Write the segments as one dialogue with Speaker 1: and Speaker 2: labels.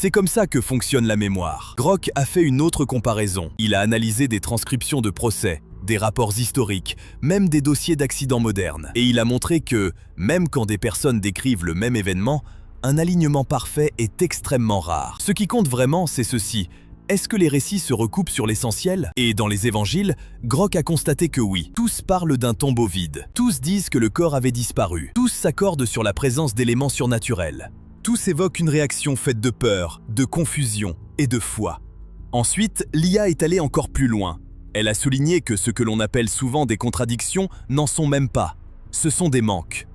Speaker 1: C'est comme ça que fonctionne la mémoire. Grok a fait une autre comparaison. Il a analysé des transcriptions de procès, des rapports historiques, même des dossiers d'accidents modernes. Et il a montré que, même quand des personnes décrivent le même événement, un alignement parfait est extrêmement rare. Ce qui compte vraiment, c'est ceci. Est-ce que les récits se recoupent sur l'essentiel? Et dans les évangiles, Grok a constaté que oui. Tous parlent d'un tombeau vide. Tous disent que le corps avait disparu. Tous s'accordent sur la présence d'éléments surnaturels. Tous évoquent une réaction faite de peur, de confusion et de foi. Ensuite, l'IA est allée encore plus loin. Elle a souligné que ce que l'on appelle souvent des contradictions n'en sont même pas. Ce sont des manques.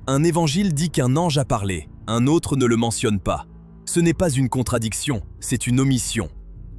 Speaker 1: Un évangile dit qu'un ange a parlé, un autre ne le mentionne pas. Ce n'est pas une contradiction, c'est une omission.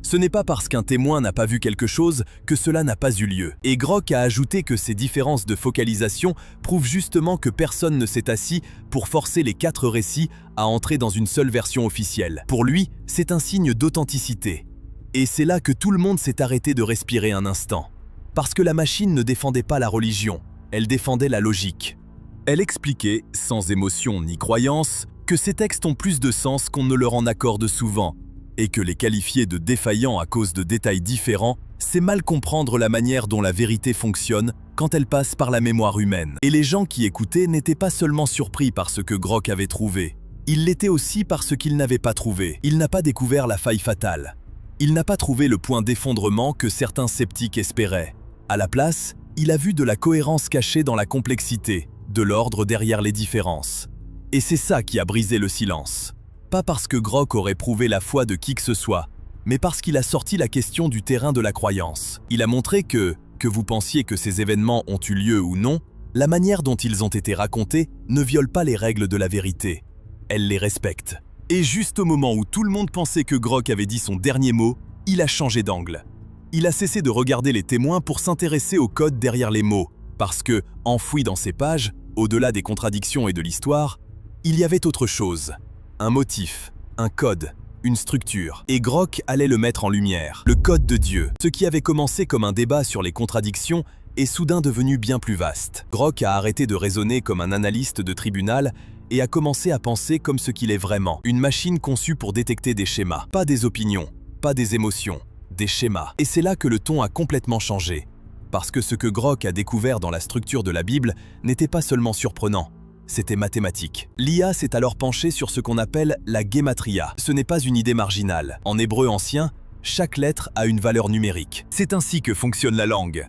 Speaker 1: Ce n'est pas parce qu'un témoin n'a pas vu quelque chose que cela n'a pas eu lieu. Et Grok a ajouté que ces différences de focalisation prouvent justement que personne ne s'est assis pour forcer les 4 récits à entrer dans une seule version officielle. Pour lui, c'est un signe d'authenticité. Et c'est là que tout le monde s'est arrêté de respirer un instant. Parce que la machine ne défendait pas la religion, elle défendait la logique. Elle expliquait, sans émotion ni croyance, que ces textes ont plus de sens qu'on ne leur en accorde souvent, et que les qualifier de défaillants à cause de détails différents, c'est mal comprendre la manière dont la vérité fonctionne quand elle passe par la mémoire humaine. Et les gens qui écoutaient n'étaient pas seulement surpris par ce que Grok avait trouvé, ils l'étaient aussi par ce qu'il n'avait pas trouvé. Il n'a pas découvert la faille fatale. Il n'a pas trouvé le point d'effondrement que certains sceptiques espéraient. À la place, il a vu de la cohérence cachée dans la complexité, de l'ordre derrière les différences. Et c'est ça qui a brisé le silence. Pas parce que Grok aurait prouvé la foi de qui que ce soit, mais parce qu'il a sorti la question du terrain de la croyance. Il a montré que vous pensiez que ces événements ont eu lieu ou non, la manière dont ils ont été racontés ne viole pas les règles de la vérité. Elle les respecte. Et juste au moment où tout le monde pensait que Grok avait dit son dernier mot, il a changé d'angle. Il a cessé de regarder les témoins pour s'intéresser au code derrière les mots, parce que, enfoui dans ces pages, au-delà des contradictions et de l'histoire, il y avait autre chose. Un motif, un code, une structure. Et Grok allait le mettre en lumière. Le code de Dieu. Ce qui avait commencé comme un débat sur les contradictions est soudain devenu bien plus vaste. Grok a arrêté de raisonner comme un analyste de tribunal et a commencé à penser comme ce qu'il est vraiment. Une machine conçue pour détecter des schémas. Pas des opinions, pas des émotions, des schémas. Et c'est là que le ton a complètement changé. Parce que ce que Grok a découvert dans la structure de la Bible n'était pas seulement surprenant. C'était mathématique. L'IA s'est alors penchée sur ce qu'on appelle la guématria. Ce n'est pas une idée marginale. En hébreu ancien, chaque lettre a une valeur numérique. C'est ainsi que fonctionne la langue.